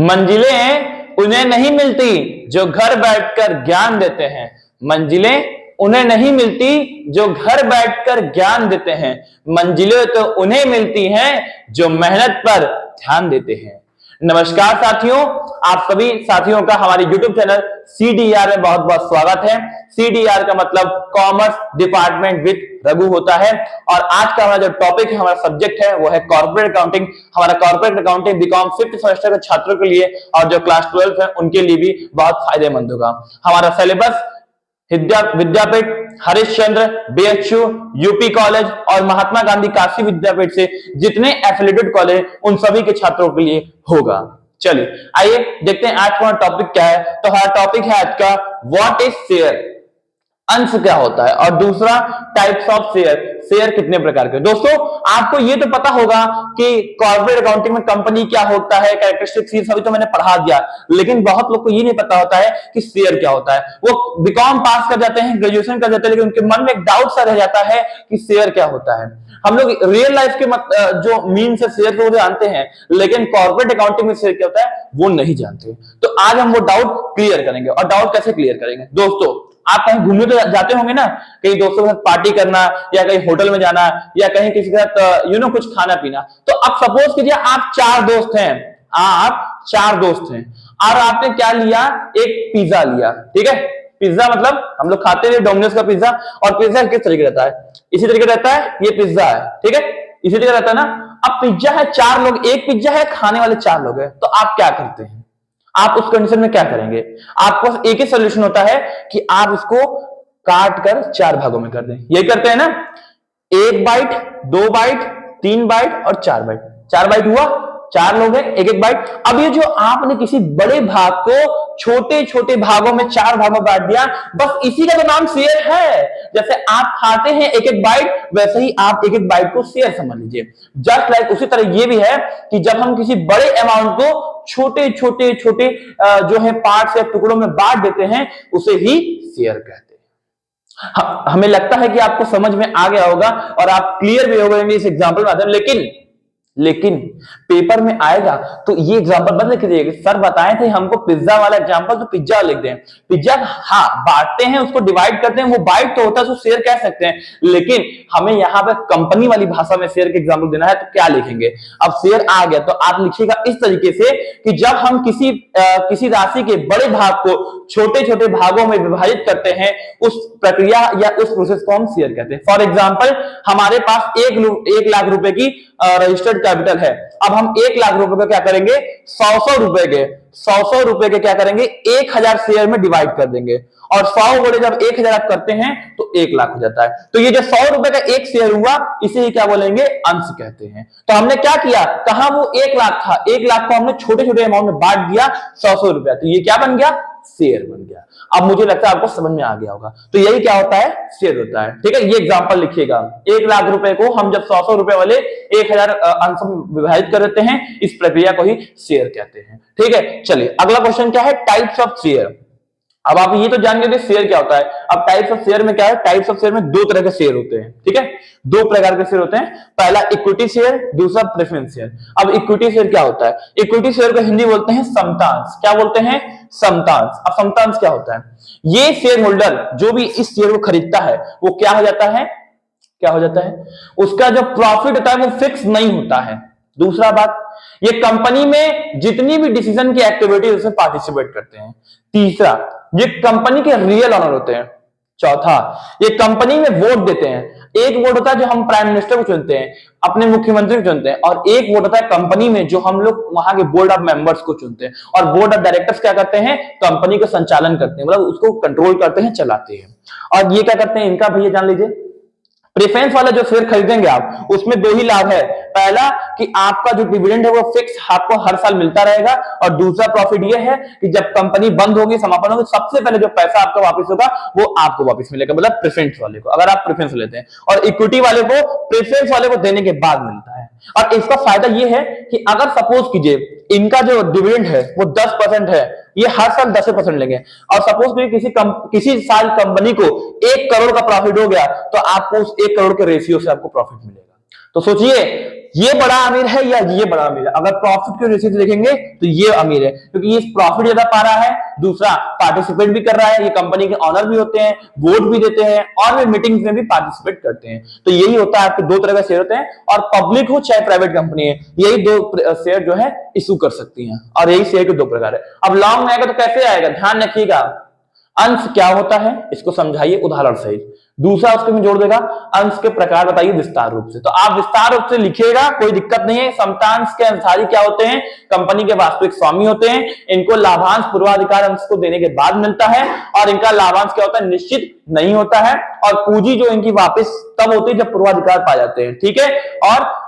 मंजिलें उन्हें नहीं मिलती जो घर बैठकर ज्ञान देते हैं। मंजिलें उन्हें नहीं मिलती जो घर बैठकर ज्ञान देते हैं। मंजिलें तो उन्हें मिलती हैं जो मेहनत पर ध्यान देते हैं। नमस्कार साथियों, आप सभी साथियों का हमारे YouTube चैनल CDR में बहुत बहुत स्वागत है। CDR का मतलब कॉमर्स डिपार्टमेंट विद रघु होता है। और आज का हमारा जो टॉपिक है, हमारा सब्जेक्ट है, वो है कॉर्पोरेट अकाउंटिंग। हमारा corporate accounting BCom 5th semester के छात्रों के लिए और जो क्लास 12 है उनके लिए भी बहुत फायदेमंद होगा। हमारा सिलेबस विद्यापीठ, हरिश्चंद्र, BHU, यूपी कॉलेज और महात्मा गांधी काशी विद्यापीठ से जितने एफिलिएटेड कॉलेज उन सभी के छात्रों के लिए होगा। चलिए आइए देखते हैं आज का टॉपिक क्या है। तो हमारा टॉपिक है आज का व्हाट इज शेयर, अंश क्या होता है, और दूसरा टाइप्स ऑफ शेयर, शेयर कितने प्रकार के। दोस्तों आपको ये तो पता होगा कि कॉर्पोरेट अकाउंटिंग में कंपनी क्या होता है, कैरेक्टरिस्टिक्स सभी तो मैंने पढ़ा दिया, लेकिन बहुत लोग को ये नहीं पता होता है कि शेयर क्या होता है। वो बीकॉम पास कर जाते हैं, ग्रेजुएशन कर जाते हैं, लेकिन उनके मन में एक डाउट सा रह जाता है कि शेयर क्या होता है। हम लोग रियल लाइफ के जो मीन से शेयर को जानते हैं, लेकिन कॉर्पोरेट अकाउंटिंग में शेयर क्या होता है वो नहीं जानते। तो आज हम वो डाउट क्लियर करेंगे। और डाउट कैसे क्लियर करेंगे दोस्तों, आप कहीं घूमने तो जाते होंगे ना, कहीं दोस्तों के साथ पार्टी करना या कहीं होटल में जाना या कहीं किसी के साथ कुछ खाना पीना। तो अब सपोज कीजिए आप 4 दोस्त हैं, आप 4 दोस्त हैं और आपने क्या लिया, एक पिज्जा लिया। ठीक है, पिज्जा मतलब हम लोग खाते हैं डोमिनोज का पिज्जा। और पिज्जा किस तरीके रहता है, इसी तरीके रहता है, ये पिज्जा है। ठीक है, इसी तरीके रहता है ना। अब पिज्जा है, 4 लोग, एक पिज्जा है, खाने वाले 4 लोग हैं, तो आप क्या करते हैं, आप उस कंडीशन में क्या करेंगे। आपको एक ही सोल्यूशन होता है कि आप इसको काट कर 4 भागों में कर दें। यही करते हैं ना, 1 बाइट, 2 बाइट, 3 बाइट और 4 बाइट। 4 बाइट हुआ, 4 लोग हैं, एक बाइट। अब ये जो आपने किसी बड़े भाग को छोटे छोटे भागों में 4 भागों में बांट दिया, बस इसी का तो नाम शेयर है। जैसे आप खाते हैं एक बाइट, वैसे ही आप एक बाइट को शेयर समझ लीजिए। जस्ट लाइक उसी तरह ये भी है कि जब हम किसी बड़े अमाउंट को छोटे छोटे छोटे जो है पार्ट्स या टुकड़ों में बांट देते हैं, उसे ही शेयर कहते हैं। हमें लगता है कि आपको समझ में आ गया होगा और आप क्लियर भी हो गए इस एग्जांपल में। लेकिन पेपर में आएगा तो ये एग्जांपल बंद लिख दीजिएगा। सर बताए थे हमको पिज्जा वाला एग्जांपल, तो पिज्जा लिख दें। पिज्जा हाँ बांटते हैं, उसको डिवाइड करते हैं, वो बाइट तो होता है, तो शेयर कह सकते हैं। लेकिन हमें यहाँ पे कंपनी वाली भाषा में शेयर के एग्जांपल देना है, तो क्या लिखेंगे। अब शेयर आ गया तो आप लिखिएगा इस तरीके से कि जब हम किसी राशि के बड़े भाग को छोटे छोटे भागों में विभाजित करते हैं, उस प्रक्रिया या उस प्रोसेस को हम शेयर कहते हैं। फॉर एग्जाम्पल हमारे पास 1 लाख रुपए की रजिस्टर्ड कैपिटल है। अब हम 1 लाख रुपए का क्या करेंगे, 100 रुपए के क्या करेंगे, 1000 शेयर में डिवाइड कर देंगे। और 100 गुणे जब 1000 आप करते हैं तो 1 लाख हो जाता है। तो ये जो 100 रुपए का एक शेयर हुआ, इसे ही क्या बोलेंगे, अंश कहते हैं। तो हमने क्या किया, कहा वो 1 लाख था, 1 लाख को हमने छोटे छोटे अमाउंट में बांट दिया, 100 रुपया, तो ये क्या बन गया, शेयर बन गया। अब मुझे लगता है आपको समझ में आ गया होगा। तो यही क्या होता है, शेयर होता है। ठीक है, ये एग्जांपल लिखिएगा। 1 लाख रुपए को हम जब 100 रुपए वाले 1000 अंशों में विभाजित कर देते हैं, इस प्रक्रिया को ही शेयर कहते हैं। ठीक है, चलिए अगला क्वेश्चन क्या है, टाइप्स ऑफ शेयर। अब आप ये तो जान गए शेयर क्या होता है। अब टाइप्स ऑफ शेयर में क्या है, टाइप्स ऑफ शेयर में 2 तरह के शेयर होते हैं। ठीक है, 2 प्रकार के शेयर होते हैं। पहला इक्विटी शेयर, दूसरा प्रेफरेंस शेयर। अब इक्विटी शेयर क्या होता है, इक्विटी शेयर को हिंदी बोलते हैं समतांश। क्या बोलते हैं, समतांश। अब समतांश क्या होता है, ये शेयर होल्डर जो भी इस शेयर को खरीदता है वो क्या हो जाता है, उसका जो प्रॉफिट होता है वो फिक्स नहीं होता है। दूसरा बात, ये कंपनी में जितनी भी डिसीजन की एक्टिविटी उसमें पार्टिसिपेट करते हैं। तीसरा, ये कंपनी के रियल ऑनर होते हैं। चौथा, ये कंपनी में वोट देते हैं। एक वोट होता है जो हम प्राइम मिनिस्टर को चुनते हैं, अपने मुख्यमंत्री को चुनते हैं, और एक वोट होता है कंपनी में जो हम लोग वहां के बोर्ड ऑफ मेंबर्स को चुनते हैं। और बोर्ड ऑफ डायरेक्टर्स क्या करते हैं, कंपनी का संचालन करते हैं, मतलब उसको कंट्रोल करते हैं, चलाते हैं। और ये क्या करते हैं, इनका भैया जान लीजिए। प्रेफरेंस वाला जो शेयर खरीदेंगे आप, उसमें 2 ही लाभ है। पहला कि आपका जो डिविडेंड है वो फिक्स आपको हर साल मिलता रहेगा, और दूसरा प्रॉफिट ये है कि जब कंपनी बंद होगी, समापन होगी, सबसे पहले जो पैसा आपका वापस होगा वो आपको वापस मिलेगा, मतलब प्रेफरेंस वाले को, अगर आप प्रेफरेंस लेते हैं। और इक्विटी वाले को प्रेफरेंस वाले को देने के बाद मिलता है। और इसका फायदा ये है कि अगर सपोज कीजिए इनका जो डिविडेंड है वो 10% है, ये हर साल 10% लेंगे, और सपोज कीजिए किसी साल कंपनी को 1 करोड़ का प्रॉफिट हो गया, तो आपको उस 1 करोड़ के रेशियो से आपको प्रॉफिट मिलेगा। तो सोचिए ये बड़ा अमीर है या ये बड़ा अमीर है। अगर प्रॉफिट के रेशियो से देखेंगे तो ये अमीर है, क्योंकि ये प्रॉफिट ज्यादा पा रहा है, दूसरा पार्टिसिपेट भी कर रहा है, ये कंपनी के ऑनर भी होते हैं, वोट भी देते हैं और वे मीटिंग्स में भी पार्टिसिपेट करते हैं। तो यही होता है, आपके दो तरह का शेयर होते हैं, और पब्लिक हो चाहे प्राइवेट कंपनी है, यही दो शेयर जो है इशू कर सकती है, और यही शेयर के दो प्रकार है। अब लॉन्ग में आएगा तो कैसे आएगा, ध्यान रखिएगा, अंश क्या होता है इसको समझाइए उदाहरण सहित। दूसरा उसके में जोड़ देगा, अंश के प्रकार बताइए विस्तार रूप से। तो आप विस्तार रूप से लिखिएगा, कोई दिक्कत नहीं है। समतांश के अंशधारी क्या होते हैं, कंपनी के वास्तविक स्वामी होते हैं, इनको लाभांश पूर्वाधिकार अंश को देने के बाद मिलता है, और इनका लाभांश क्या होता है, निश्चित नहीं होता है, और पूंजी जो इनकी वापस तब होती है जब पूर्वाधिकार पा जाते हैं, ठीक है। और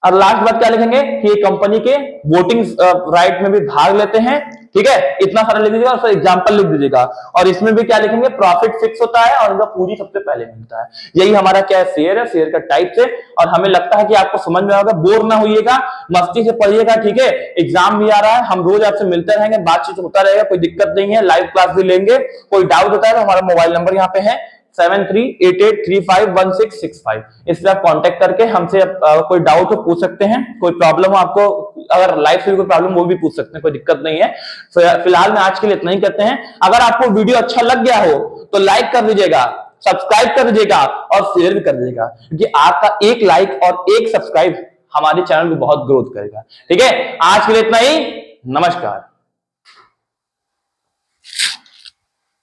लास्ट बात क्या लिखेंगे कि ये कंपनी के वोटिंग राइट में भी भाग लेते हैं, ठीक है। इतना सारा लिख दीजिएगा, और एग्जांपल लिख दीजिएगा, और इसमें भी क्या लिखेंगे, प्रॉफिट फिक्स होता है और इनका पूंजी सबसे पहले मिलता है। यही हमारा क्या है, शेयर है, शेयर का टाइप से। और हमें लगता है कि आपको समझ में आएगा, बोर ना होइएगा, मस्ती से पढ़िएगा, ठीक है। एग्जाम भी आ रहा है, हम रोज आपसे मिलते रहेंगे, बातचीत होता रहेगा, कोई दिक्कत नहीं है, लाइव क्लास भी लेंगे। कोई डाउट होता है तो हमारा मोबाइल नंबर यहाँ पे है 7388351665, इस पर आप कांटेक्ट करके हमसे कोई डाउट हो पूछ सकते हैं, कोई प्रॉब्लम हो आपको, अगर लाइफ से कोई प्रॉब्लम वो भी पूछ सकते हैं, कोई दिक्कत नहीं है। फिलहाल में आज के लिए इतना ही करते हैं। अगर आपको वीडियो अच्छा लग गया हो तो लाइक कर दीजिएगा, सब्सक्राइब कर दीजिएगा और शेयर भी कर दीजिएगा, क्योंकि आपका एक लाइक और एक सब्सक्राइब हमारे चैनल को बहुत ग्रोथ करेगा, ठीक है। आज के लिए इतना ही, नमस्कार।